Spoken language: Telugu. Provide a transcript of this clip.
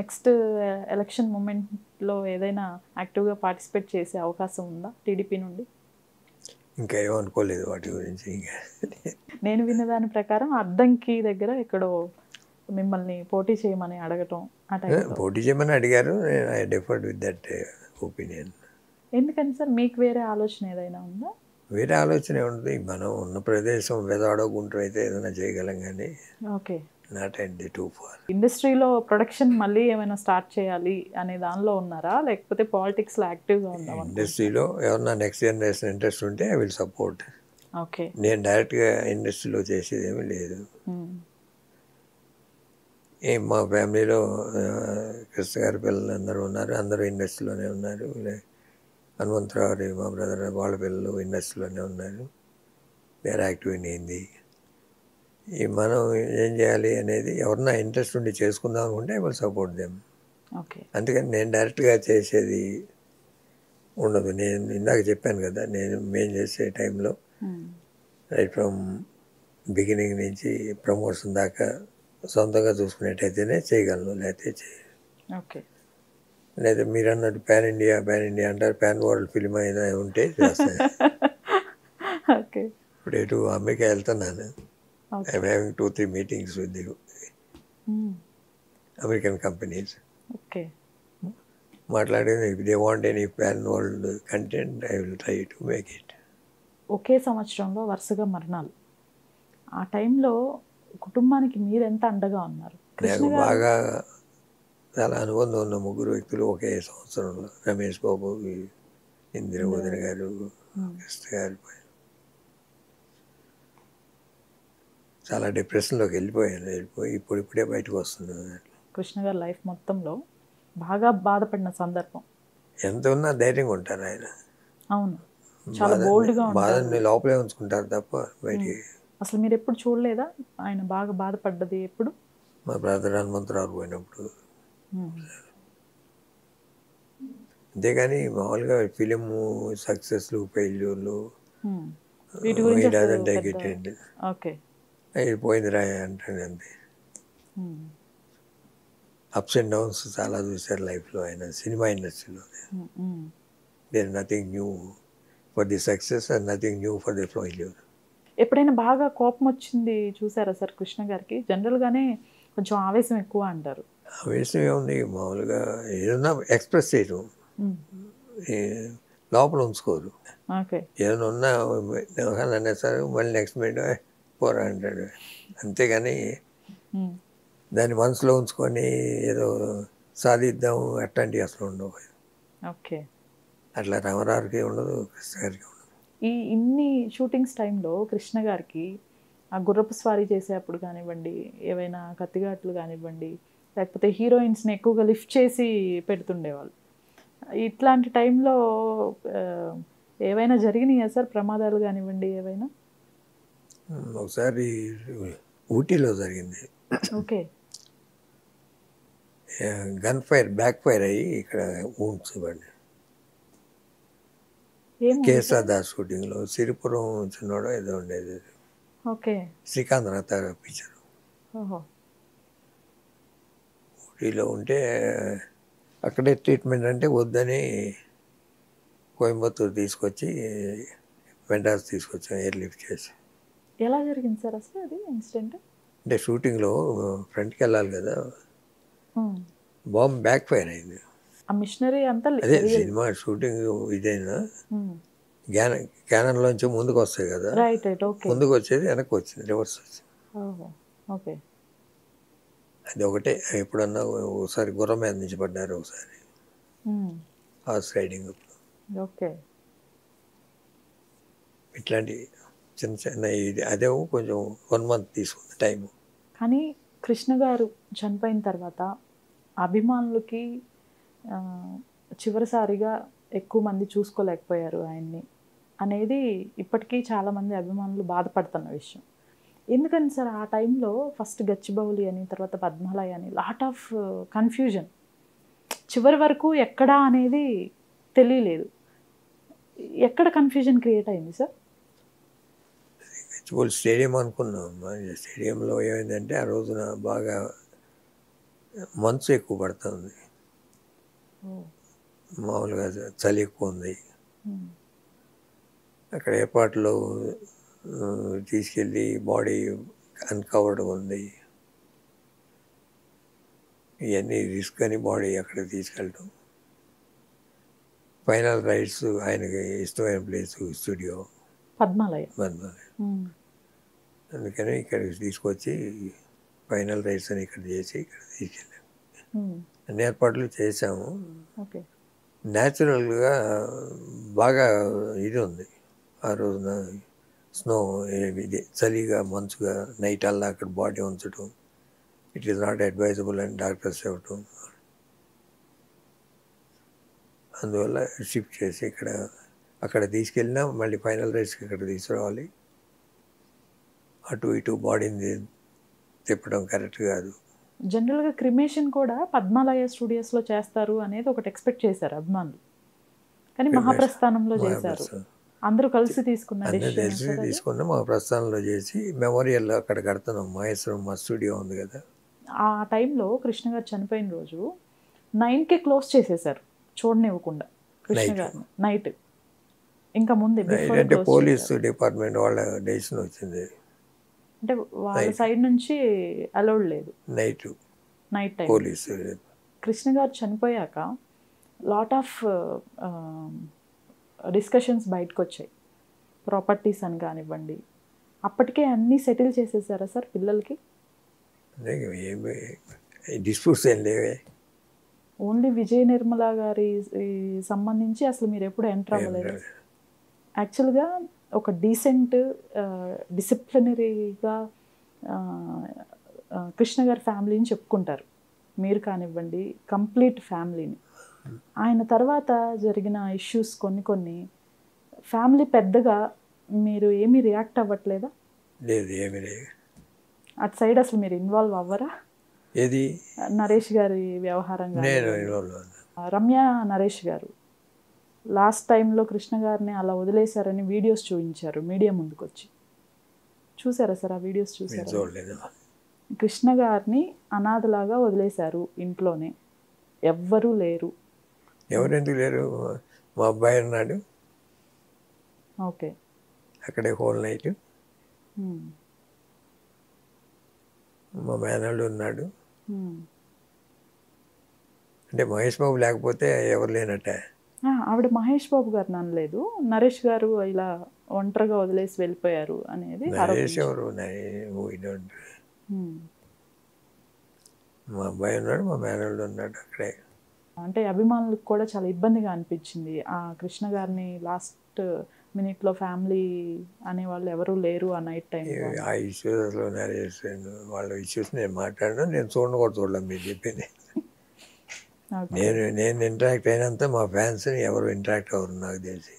నెక్స్ట్ ఎలక్షన్ మూమెంట్లో ఏదైనా యాక్టివ్గా పార్టిసిపేట్ చేసే అవకాశం ఉందా టీడీపీ నుండి? ఇంకా ఏమనుకోలేదు వాటి గురించి. ఇంకా నేను విన్న దాని ప్రకారం అద్దంకి దగ్గర ఎక్కడో మిమ్మల్ని పోటీ చేయమని అడగటం ఆ టైంలో. పోటీ చేయమని అడిగారు, I deferred with that opinion. ఎందుకని సార్, మీకు వేరే ఆలోచన ఏదైనా ఉందా? వేరే ఆలోచన ఉంటుంది. మనం ఉన్న ప్రదేశం వెదవాడ గుంటూరు అయితే ఏదైనా చేయగలం, కానీ okay. Not at the too far. ఇండస్ట్రీలో ప్రొడక్షన్ మళ్ళీ ఏమైనా స్టార్ట్ చేయాలి అనే దానిలో ఉన్నారా, లేకపోతే పాలిటిక్స్లో యాక్టివ్గా ఉందాం? ఇండస్ట్రీలో ఎవరన్నా నెక్స్ట్ జనరేషన్ ఇంట్రెస్ట్ ఉంటే ఐ విల్ సపోర్ట్. ఓకే. నేను డైరెక్ట్గా ఇండస్ట్రీలో చేసేది ఏమీ లేదు. మా ఫ్యామిలీలో కృష్ణ గారి పిల్లలు అందరూ ఉన్నారు, అందరూ ఇండస్ట్రీలోనే ఉన్నారు. హనుమంతరావు మా బ్రదర్ వాళ్ళ పిల్లలు ఇండస్ట్రీలోనే ఉన్నారు. They are active in Hindi. మనం ఏం చేయాలి అనేది ఎవరన్నా ఇంట్రెస్ట్ ఉండి చేసుకుందాం అనుకుంటే I will support them. Okay. అందుకని నేను డైరెక్ట్గా చేసేది ఉండదు. నేను ఇందాక చెప్పాను కదా, మేము చేసే టైంలో రైట్ ఫ్రమ్ బిగినింగ్ నుంచి ప్రమోషన్ దాకా సొంతంగా చూసుకునేట్టయితేనే చేయగలను, లేకపోతే ఓకే. లేదా మీరు అన్నట్టు ప్యాన్ ఇండియా అంటారు, ప్యాన్ వరల్డ్ ఫిల్మ్ అయినా ఉంటే చేస్తాను. ఓకే. ఇప్పుడు ఎటు అమెరికా వెళ్తున్నాను. I'm having 2-3 meetings with the American companies. Okay. మాట్లాడేది, if they want any pan world content I will try to make it. ఒకే సంవత్సరంలో వరుసగా మరణాలు. ఆ టైంలో కుటుంబానికి మీరు ఎంత అండగా ఉన్నారు? నాకు బాగా చాలా అనుబంధం ఉన్న ముగ్గురు వ్యక్తులు ఒకే సంవత్సరంలో, రమేష్ బాబు, ఇందిర వదిన గారు, కృష్ణ గారు. చాలా డిప్రెషన్లోకి వెళ్ళిపోయి ఇప్పుడే బయటకు వస్తున్నాను. కృష్ణ గారి లైఫ్ మొత్తంలో బాగా బాధపడిన సందర్భం? ఎంత ఉన్నా ధైర్యంగా ఉంటారు ఆయన. అవును, చాలా బోల్డ్గా ఉంటారు. బాధని లోపలే ఉంచుకుంటారు తప్ప బయటికి. అసలు మీరు ఎప్పుడు చూడలేదా ఆయన బాగా బాధపడ్డది ఎప్పుడు? మా బ్రదర్ హనుమంతరావు పోయినప్పుడు. అంతేగాని మామూలుగా ఫిలిం సక్సెస్లు, ఫెయిల్యూర్లు వీటి గురించి ఓకే అయిపోయింది రా అంటాడు అంతే. అప్స్ అండ్ డౌన్స్ చాలా చూశారు లైఫ్లో ఆయన, సినిమా ఇండస్ట్రీలో. There nothing new for the success and nothing new for the failure. ఎప్పుడైనా బాగా కోపం వచ్చింది చూసారా సార్ కృష్ణ గారికి? జనరల్గానే కొంచెం ఆవేశం ఎక్కువ అంటారు. ఆవేశం ఏముంది, మామూలుగా ఏదన్నా ఎక్స్ప్రెస్ చేయడం, లోపల ఉంచుకోరు. ఏదైనా ఉన్నా అనేసారు, మళ్ళీ నెక్స్ట్ మినిట్ పోరా అంటాడు. అంతేగాని దాన్ని మనసులో ఉంచుకొని ఏదో సాధిద్దాం అట్లాంటివి అసలు ఉండవు. ఓకే. అట్లా రామారావుకి ఉండదు, కృష్ణ గారికి ఉండదు. ఇన్ని షూటింగ్స్ టైంలో కృష్ణ గారికి ఆ గుర్రపు స్వారీ చేసేటప్పుడు కానివ్వండి, ఏవైనా కత్తిఘాట్లు కానివ్వండి, లేకపోతే హీరోయిన్స్ని ఎక్కువగా లిఫ్ట్ చేసి పెడుతుండేవాళ్ళు. ఇట్లాంటి టైంలో ఏవైనా జరిగినాయా సార్, ప్రమాదాలు కానివ్వండి ఏవైనా? ఒకసారి ఊటీలో జరిగింది. Okay. Gun fire back fire అయ్యి ఇక్కడ ఊన్స్ పడి. కేఎస్ఆర్ దాస్ షూటింగ్లో సిరిపురం చిన్నోడో ఏదో ఉండేది. ఓకే. శ్రీకాంత్ రాత పిక్చర్. ఊటీలో ఉంటే అక్కడే ట్రీట్మెంట్ అంటే వద్దని కోయంబత్తూరు తీసుకొచ్చి మెడ్రాస్ తీసుకొచ్చాం ఎయిర్ లిఫ్ట్ చేసి. ఎలా జరిగింది సార్ అసలు అది ఇన్సిడెంట్? అంటే షూటింగ్లో ఫ్రంట్కి వెళ్ళాలి కదా, బాంబ్ బ్యాక్ ఫైర్ అయింది. ఆ మిషనరీ అంతా అదే సినిమా షూటింగ్ ఇదైనా క్యానన్లోంచి ముందుకు వస్తాయి కదా, ముందుకు వచ్చేది వెనక్కి వచ్చింది, రివర్స్ వచ్చింది. ఓకే. అది ఒకటే. ఎప్పుడన్నా ఒకసారి గుర్రం మీద నుంచి పడ్డారు, ఒకసారి హార్స్ రైడింగ్. ఓకే. ఇట్లాంటి చిన్న చిన్న ఇది అదే కొంచెం 1 month తీసుకుంది టైము. కానీ కృష్ణ గారు చనిపోయిన తర్వాత అభిమానులకి చివరిసారిగా ఎక్కువ మంది చూసుకోలేకపోయారు ఆయన్ని అనేది ఇప్పటికీ చాలామంది అభిమానులు బాధపడుతున్న విషయం. ఎందుకని సార్ ఆ టైంలో ఫస్ట్ గచ్చిబౌలి అని, తర్వాత పద్మాలయ అని, లాట్ ఆఫ్ కన్ఫ్యూజన్, చివరి వరకు ఎక్కడా అనేది తెలియలేదు. ఎక్కడ కన్ఫ్యూజన్ క్రియేట్ అయింది సార్? గచ్చిబౌలి స్టేడియం అనుకున్నాం. స్టేడియంలో ఏమైందంటే ఆ రోజున బాగా మంచు ఎక్కువ పడుతుంది, మామూలుగా చలి ఎక్కువ ఉంది. అక్కడ ఎయిర్పోర్ట్లో తీసుకెళ్ళి బాడీ అన్కవర్డ్ ఉంది, ఇవన్నీ రిస్క్ అని బాడీ అక్కడ తీసుకెళ్ళటం. ఫైనల్ రైడ్స్ ఆయనకి ఇష్టమైన ప్లేసు స్టూడియో పద్మాలయ. అందుకని ఇక్కడికి తీసుకొచ్చి ఫైనల్ రైడ్స్ అని ఇక్కడ చేసి ఇక్కడ తీసుకెళ్ళాము. అన్ని ఏర్పాట్లు చేసాము. న్యాచురల్గా బాగా ఇది ఉంది ఆ రోజున. స్నో ఇది చలిగా మంచుగా నైట్ అలా అక్కడ బాడీ ఉంచడం ఇట్ ఈస్ నాట్ అడ్వైజబుల్ అని డాక్టర్స్ చెప్పటం. అందువల్ల షిఫ్ట్ చేసి ఇక్కడ అక్కడ తీసుకెళ్ళినా మళ్ళీ ఫైనల్ రైడ్స్కి ఇక్కడ తీసుకురావాలి. అటు ఇటు బాడీని తిప్పడం కరెక్ట్ కాదు. జనరల్గా క్రిమేషన్ కూడా పద్మాలయ స్టూడియోస్లో చేస్తారు అనేది ఒకటి ఎక్స్పెక్ట్ చేశారు అభిమానులు, కానీ మహాప్రస్థానంలో చేశారు. అందరూ కలిసి తీసుకున్న మహాప్రస్థానంలో చేసి మెమోరియల్ అక్కడ కడుతున్నాం. మహేశ్వరం మా స్టూడియో ఉంది కదా. ఆ టైంలో కృష్ణ గారు చనిపోయిన రోజు 9కే క్లోజ్ చేసేసారు, చూడనివ్వకుండా కృష్ణ గారిని. నైట్ ఇంకా ముందే అంటే పోలీసు డిపార్ట్మెంట్ వాళ్ళ డెసిషన్ వచ్చింది, అంటే వాళ్ళ సైడ్ నుంచి అలౌడ్ లేదు నైట్ టైం. పోలీసు కృష్ణ గారు చనిపోయాక లాట్ ఆఫ్ డిస్కషన్స్ బయటకు వచ్చాయి, ప్రాపర్టీస్ అని కానివ్వండి. అప్పటికే అన్నీ సెటిల్ చేసేసారా సార్ పిల్లలకి? డిస్ప్యూట్స్ ఏం లేవే. ఓన్లీ విజయ నిర్మల గారి సంబంధించి అసలు మీరు ఎప్పుడు ఎంటర్ అవ్వలేదు. యాక్చువల్గా ఒక డీసెంట్ డిసిప్లినరీగా కృష్ణ గారి ఫ్యామిలీని చెప్పుకుంటారు మీరు కానివ్వండి, కంప్లీట్ ఫ్యామిలీని. ఆయన తర్వాత జరిగిన ఇష్యూస్ కొన్ని ఫ్యామిలీ పెద్దగా మీరు ఏమీ రియాక్ట్ అవ్వట్లేదా? లేదు, ఏమీ లేదు. అటు సైడ్ అసలు మీరు ఇన్వాల్వ్ అవ్వరా? ఏది నరేష్ గారి వ్యవహారంగా? నేను రమ్య నరేష్ గారు లాస్ట్ టైంలో కృష్ణ గారిని అలా వదిలేశారని వీడియోస్ చూపించారు మీడియా ముందుకు వచ్చి. చూసారా సార్ ఆ వీడియోస్? చూసారా? కృష్ణ గారిని అనాథలాగా వదిలేశారు ఇంట్లోనే, ఎవ్వరూ లేరు. ఎవరెందుకు లేరు? మా అబ్బాయి ఉన్నాడు. ఓకే, అక్కడే హోల్ నైట్. మా మేనల్లుడు ఉన్నాడు. అంటే మహేష్ బాబు లేకపోతే ఎవరు లేనట్టే. ఆవిడ మహేష్ బాబు గారిని అనలేదు, నరేష్ గారు ఇలా ఒంటరిగా వదిలేసి వెళ్ళిపోయారు అనేది. నరేష్ ఎవరు? మా అబ్బాయి ఉన్నాడు, మా మేనల్లుడు ఉన్నాడు అక్కడే. అంటే అభిమానులకు కూడా చాలా ఇబ్బందిగా అనిపించింది ఆ కృష్ణ గారిని లాస్ట్ మినిట్లో ఫ్యామిలీ అనేవాళ్ళు ఎవరూ లేరు ఆ నైట్ టైం. ఆ ఇష్యూస్లో నరేష్ వాళ్ళ ఇష్యూస్ నేను మాట్లాడను, నేను చూడను కూడా చూడలేం. మీరు చెప్పింది నేను ఇంటరాక్ట్ అయినంత మా ఫ్యాన్స్ని ఎవరు ఇంటరాక్ట్ అవ్వరు నాకు తెలిసి.